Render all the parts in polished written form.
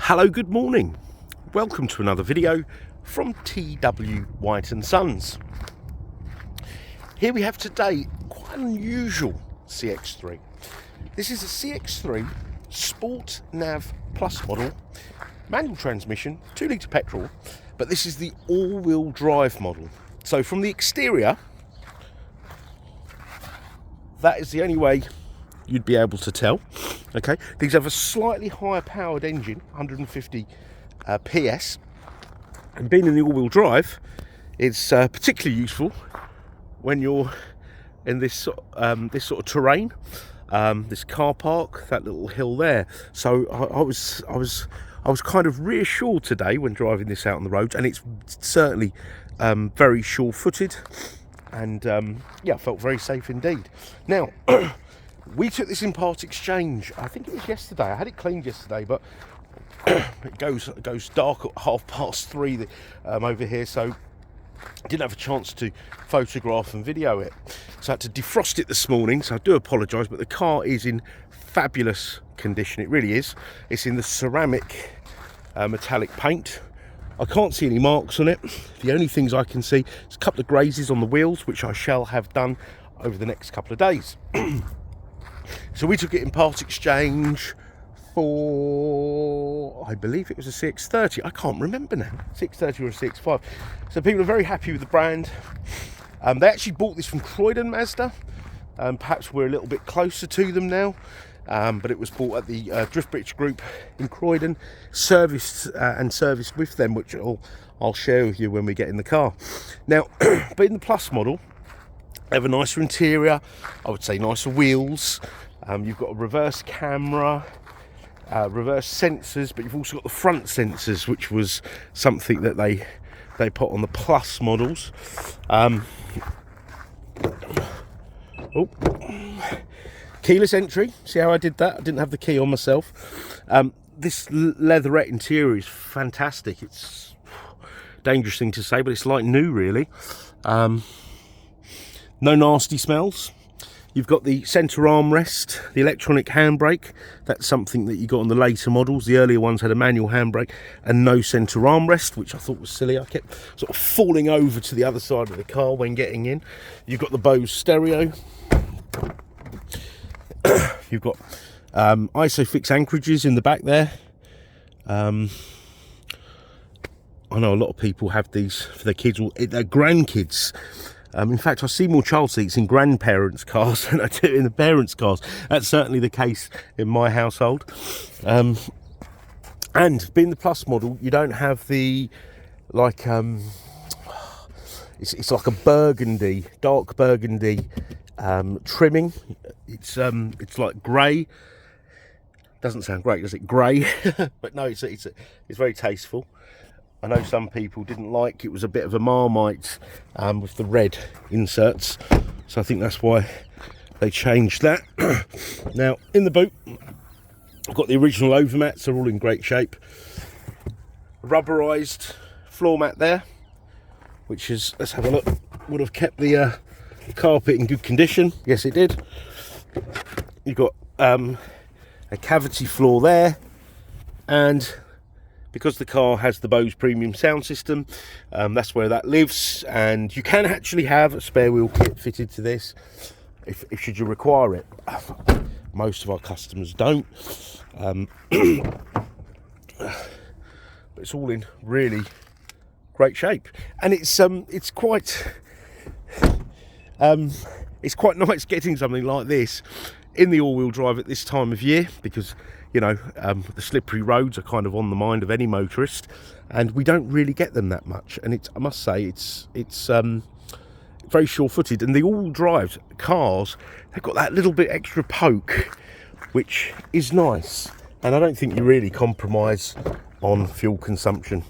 Hello, good morning. Welcome to another video from TW White & Sons. Here we have today quite an unusual CX3. This is a CX3 Sport Nav Plus model, manual transmission, 2 litre petrol, but this is the all-wheel drive model. So from the exterior, that is the only way you'd be able to tell. Okay, these have a slightly higher powered engine, 150 PS, and being in the all-wheel drive, it's particularly useful when you're in this sort of terrain, this car park, that little hill there. So I was kind of reassured today when driving this out on the roads, and it's certainly very sure-footed, and yeah, I felt very safe indeed. Now. We took this in part exchange. I think it was yesterday. I had it cleaned yesterday, but it goes dark at 3:30 over here, so I didn't have a chance to photograph and video it. So I had to defrost it this morning, so I do apologise, but the car is in fabulous condition. It really is. It's in the ceramic metallic paint. I can't see any marks on it. The only things I can see is a couple of grazes on the wheels, which I shall have done over the next couple of days. So we took it in part exchange for, I believe it was a CX-30. I can't remember now, CX-30 or a CX-5. So people are very happy with the brand. They actually bought this from Croydon Mazda. Perhaps we're a little bit closer to them now. But it was bought at the Driftbridge Group in Croydon, serviced with them, which I'll share with you when we get in the car. Now, but in the Plus model, they have a nicer interior, I would say nicer wheels. You've got a reverse camera, reverse sensors, but you've also got the front sensors, which was something that they put on the Plus models. Keyless entry. See how I did that? I didn't have the key on myself. This leatherette interior is fantastic. It's a dangerous thing to say, but it's like new, really. No nasty smells. You've got the centre armrest, the electronic handbrake. That's something that you got on the later models. The earlier ones had a manual handbrake and no centre armrest, which I thought was silly. I kept sort of falling over to the other side of the car when getting in. You've got the BOSE stereo. You've got ISOFIX anchorages in the back there. I know a lot of people have these for their kids or their grandkids. In fact, I see more child seats in grandparents' cars than I do in the parents' cars. That's certainly the case in my household. And being the Plus model, you don't have the, like, it's like a burgundy, dark burgundy trimming. It's like grey. Doesn't sound great, does it? Grey. But no, it's very tasteful. I know some people didn't like it. Was a bit of a Marmite with the red inserts, so I think that's why they changed that. Now in the boot, I've got the original overmats. They're all in great shape. Rubberized floor mat there, which is, let's have a look, would have kept the carpet in good condition. Yes, it did. You've got a cavity floor there, and because the car has the BOSE premium sound system, that's where that lives, and you can actually have a spare wheel kit fitted to this if should you require it. Most of our customers don't, but it's all in really great shape, and it's quite nice getting something like this in the all-wheel drive at this time of year, because you know, the slippery roads are kind of on the mind of any motorist, and we don't really get them that much. And I must say, it's very sure-footed. And the all-drive cars, they've got that little bit extra poke, which is nice. And I don't think you really compromise on fuel consumption.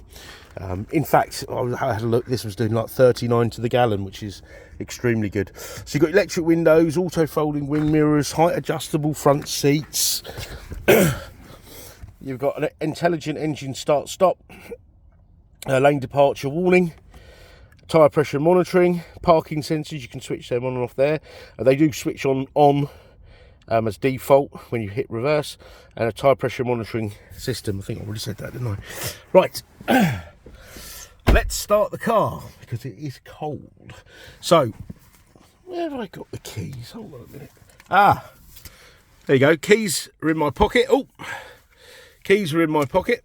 In fact, I had a look, this was doing like 39 to the gallon, which is extremely good. So you've got electric windows, auto folding wing mirrors, height adjustable front seats. You've got an intelligent engine start stop, lane departure warning, tyre pressure monitoring, parking sensors. You can switch them on and off there. They do switch on as default when you hit reverse, and a tyre pressure monitoring system. I think I already said that, didn't I? Right, let's start the car because it is cold. So, where have I got the keys? Hold on a minute. There you go. Keys are in my pocket. Oh, keys are in my pocket.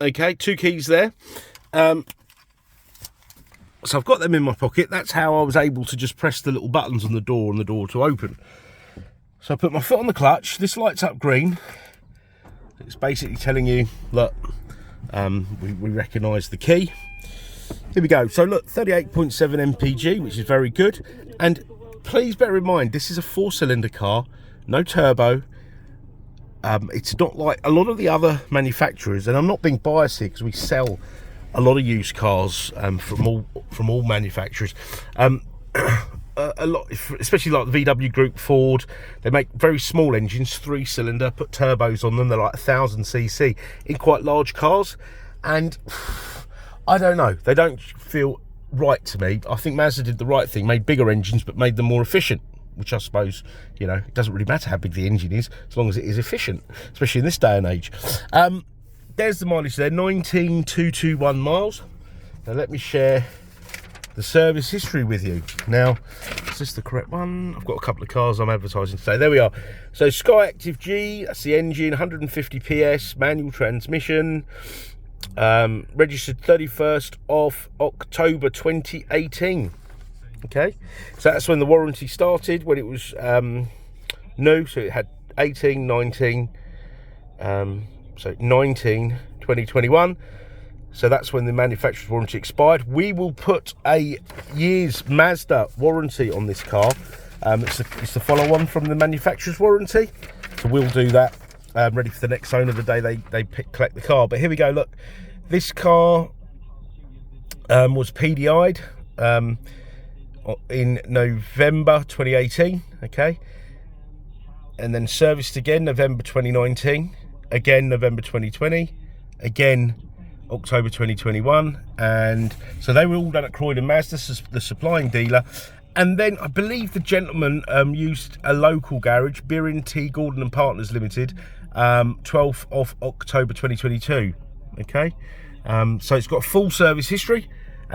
Okay, 2 keys there. So I've got them in my pocket. That's how I was able to just press the little buttons on the door and the door to open. So I put my foot on the clutch. This lights up green. It's basically telling you, look, we recognise the key. Here we go. So look, 38.7 mpg, which is very good. And please bear in mind, this is a 4-cylinder car, no turbo. It's not like a lot of the other manufacturers, and I'm not being biased here because we sell a lot of used cars from all manufacturers. A lot, especially like the VW Group, Ford, they make very small engines, 3-cylinder, put turbos on them. They're like 1000cc in quite large cars, and I don't know, they don't feel right to me. I think Mazda did the right thing, made bigger engines but made them more efficient, which I suppose, you know, it doesn't really matter how big the engine is as long as it is efficient, especially in this day and age. There's the mileage there, 19,221 miles. Now let me share the service history with you. Now, is this the correct one? I've got a couple of cars I'm advertising today. There we are. So SKYACTIV-G, that's the engine, 150 PS, manual transmission, registered 31st of October 2018. Okay, so that's when the warranty started, when it was new. So it had 18, 19, so 19, 2021. So that's when the manufacturer's warranty expired. We will put a year's Mazda warranty on this car. It's the follow-on from the manufacturer's warranty. So we'll do that, ready for the next owner the day they collect the car. But here we go, look. This car was PDI'd in November 2018, okay? And then serviced again November 2019, again November 2020, again October 2021, and so they were all done at Croydon Mazda, the supplying dealer. And then I believe the gentleman used a local garage, Birin T Gordon and Partners Limited, 12th of October 2022. Okay, so it's got a full service history,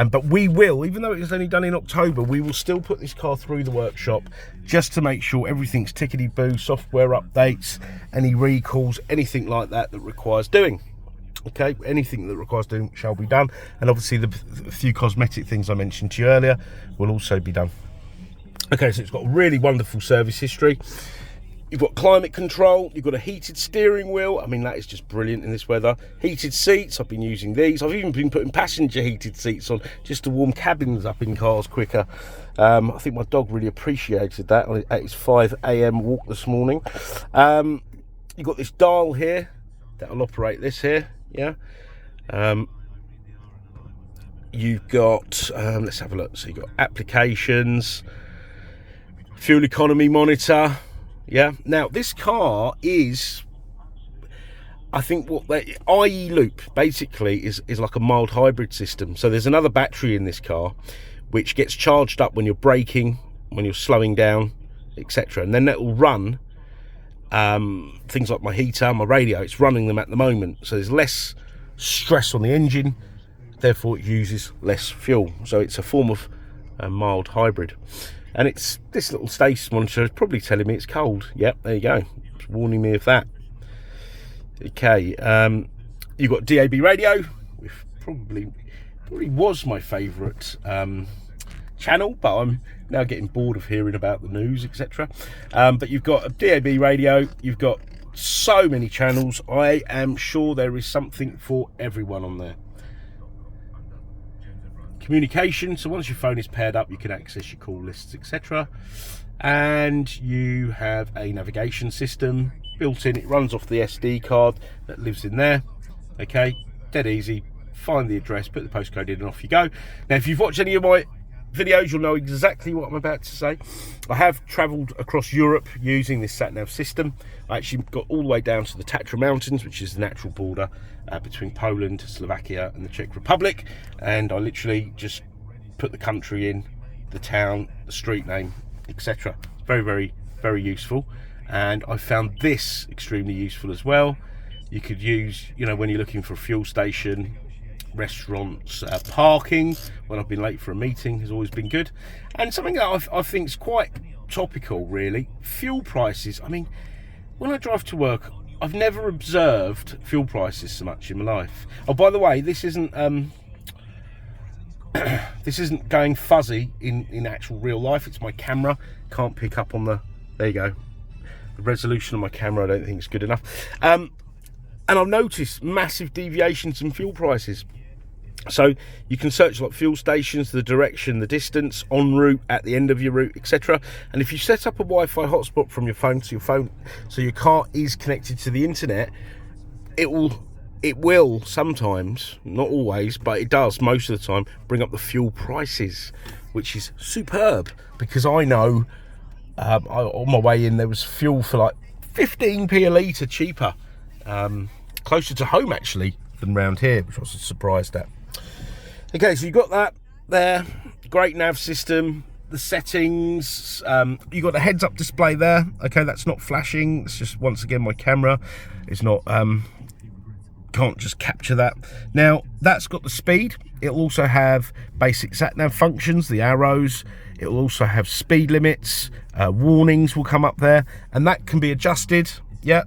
but we will, even though it was only done in October, we will still put this car through the workshop just to make sure everything's tickety-boo, software updates, any recalls, anything like that that requires doing. Okay, anything that requires doing shall be done, and obviously the few cosmetic things I mentioned to you earlier will also be done. Okay, so it's got a really wonderful service history. You've got climate control, you've got a heated steering wheel. I mean, that is just brilliant in this weather. Heated seats, I've been using these. I've even been putting passenger heated seats on just to warm cabins up in cars quicker. I think my dog really appreciated that at his 5 AM walk this morning. You've got this dial here that'll operate this here, yeah. You've got, let's have a look. So you've got applications, fuel economy monitor. Yeah, now this car is, I think what the IE Loop basically is like a mild hybrid system. So there's another battery in this car which gets charged up when you're braking, when you're slowing down, etc. And then that will run things like my heater, my radio. It's running them at the moment. So there's less stress on the engine, therefore it uses less fuel. So it's a form of a mild hybrid. And it's this little status monitor is probably telling me it's cold. Yep, there you go. It's warning me of that. Okay, you've got DAB radio, which probably was my favourite channel, but I'm now getting bored of hearing about the news, etc. But you've got a DAB radio. You've got so many channels. I am sure there is something for everyone on there. Communication, so once your phone is paired up you can access your call lists, etc. And you have a navigation system built in. It runs off the SD card that lives in there. Okay, dead easy. Find the address, put the postcode in, and off you go. Now if you've watched any of my videos you'll know exactly what I'm about to say. I have travelled across Europe using this sat nav system. I actually got all the way down to the Tatra Mountains, which is the natural border between Poland, Slovakia and the Czech Republic, and I literally just put the country in, the town, the street name, etc. Very, very, very useful. and I found this extremely useful as well. You could use, you know, when you're looking for a fuel station, restaurants, parking, when I've been late for a meeting has always been good. And something that I think is quite topical, really, fuel prices. I mean, when I drive to work, I've never observed fuel prices so much in my life. Oh, by the way, this isn't this isn't going fuzzy in actual real life. It's my camera. Can't pick up on the, there you go, the resolution of my camera I don't think is good enough. And I've noticed massive deviations in fuel prices. So you can search like fuel stations, the direction, the distance, en route, at the end of your route, etc. And if you set up a Wi-Fi hotspot from your phone to your phone, so your car is connected to the internet, it will sometimes, not always, but it does most of the time, bring up the fuel prices, which is superb, because I know on my way in there was fuel for like 15p a litre cheaper, closer to home actually than round here, which I was surprised at. Okay, so you've got that there, great nav system, the settings, you've got the heads up display there. Okay, that's not flashing, it's just, once again, my camera is not, can't just capture that. Now, that's got the speed. It'll also have basic sat nav functions, the arrows. It'll also have speed limits, warnings will come up there, and that can be adjusted. Yeah,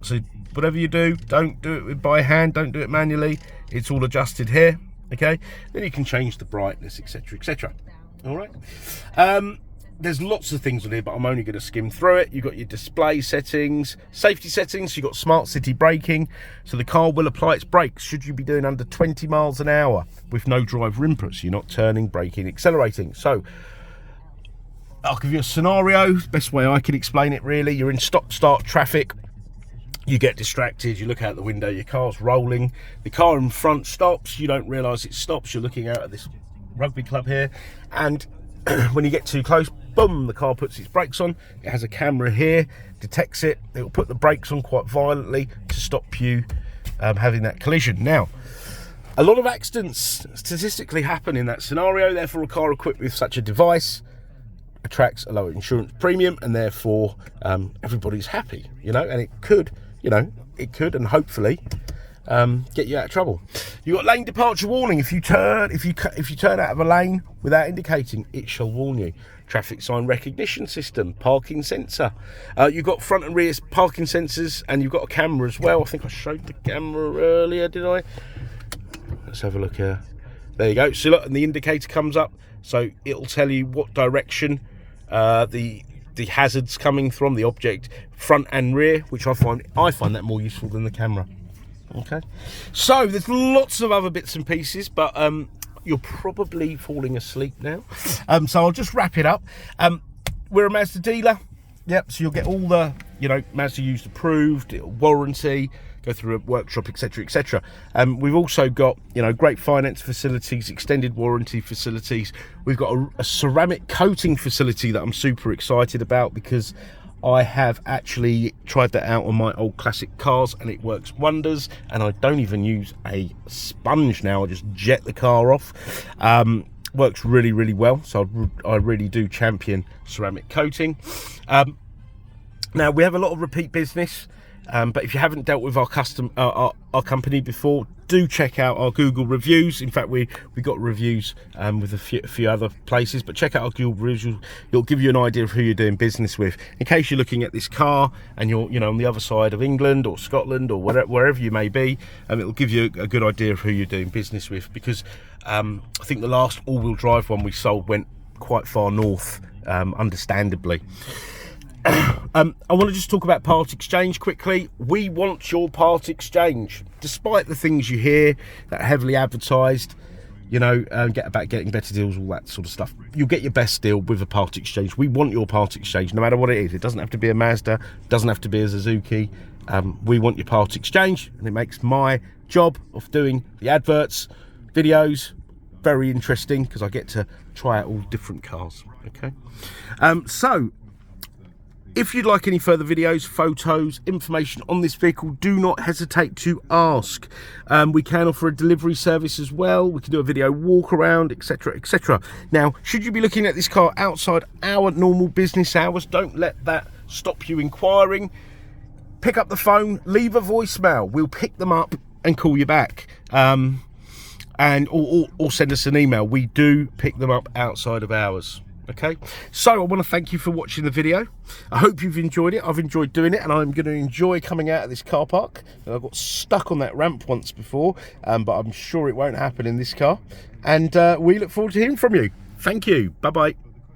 so whatever you do, don't do it by hand, don't do it manually. It's all adjusted here. Okay, then you can change the brightness, etc, etc. All right, there's lots of things on here, but I'm only going to skim through it. You've got your display settings, safety settings. You've got smart city braking, so the car will apply its brakes should you be doing under 20 miles an hour with no driver input, so you're not turning, braking, accelerating. So I'll give you a scenario, best way I can explain it really. You're in stop-start traffic, you get distracted, you look out the window, your car's rolling, the car in front stops, you don't realise it stops, you're looking out at this rugby club here, and when you get too close, boom, the car puts its brakes on. It has a camera here, detects it, it will put the brakes on quite violently to stop you having that collision. Now, a lot of accidents statistically happen in that scenario, therefore a car equipped with such a device attracts a lower insurance premium, and therefore everybody's happy, you know, and it could, you know, it could and hopefully get you out of trouble. You've got lane departure warning. If you turn out of a lane without indicating, it shall warn you. Traffic sign recognition system, parking sensor. You've got front and rear parking sensors, and you've got a camera as well. I think I showed the camera earlier, did I? Let's have a look here. There you go. So look, and the indicator comes up, so it'll tell you what direction the hazard's coming from, the object, front and rear, which I find that more useful than the camera. Okay, so there's lots of other bits and pieces, but you're probably falling asleep now, so I'll just wrap it up. We're a Mazda dealer. Yep, so you'll get all the, you know, Mazda used approved, warranty, go through a workshop, etc, etc. We've also got, you know, great finance facilities, extended warranty facilities. We've got a ceramic coating facility that I'm super excited about, because I have actually tried that out on my old classic cars and it works wonders, and I don't even use a sponge now, I just jet the car off. Works really, really well, so I really do champion ceramic coating. Now, we have a lot of repeat business, but if you haven't dealt with our company before, do check out our Google reviews. In fact, we got reviews with a few other places, but check out our Google reviews. It'll give you an idea of who you're doing business with, in case you're looking at this car and you're, you know, on the other side of England or Scotland or wherever you may be. It'll give you a good idea of who you're doing business with, because I think the last all-wheel drive one we sold went quite far north, understandably. I want to just talk about part exchange quickly. We want your part exchange, despite the things you hear that are heavily advertised, you know, about getting better deals, all that sort of stuff. You'll get your best deal with a part exchange. We want your part exchange, no matter what it is. It doesn't have to be a Mazda, it doesn't have to be a Suzuki. We want your part exchange, and it makes my job of doing the adverts, videos, very interesting, because I get to try out all different cars. Okay, so if you'd like any further videos, photos, information on this vehicle, do not hesitate to ask. We can offer a delivery service as well. We can do a video walk around, etc, etc. Now, should you be looking at this car outside our normal business hours, don't let that stop you inquiring, pick up the phone, leave a voicemail. We'll pick them up and call you back. Or send us an email. We do pick them up outside of hours. Okay, so I want to thank you for watching the video. I hope you've enjoyed it. I've enjoyed doing it, and I'm going to enjoy coming out of this car park. I got stuck on that ramp once before, but I'm sure it won't happen in this car. And we look forward to hearing from you. Thank you. Bye bye.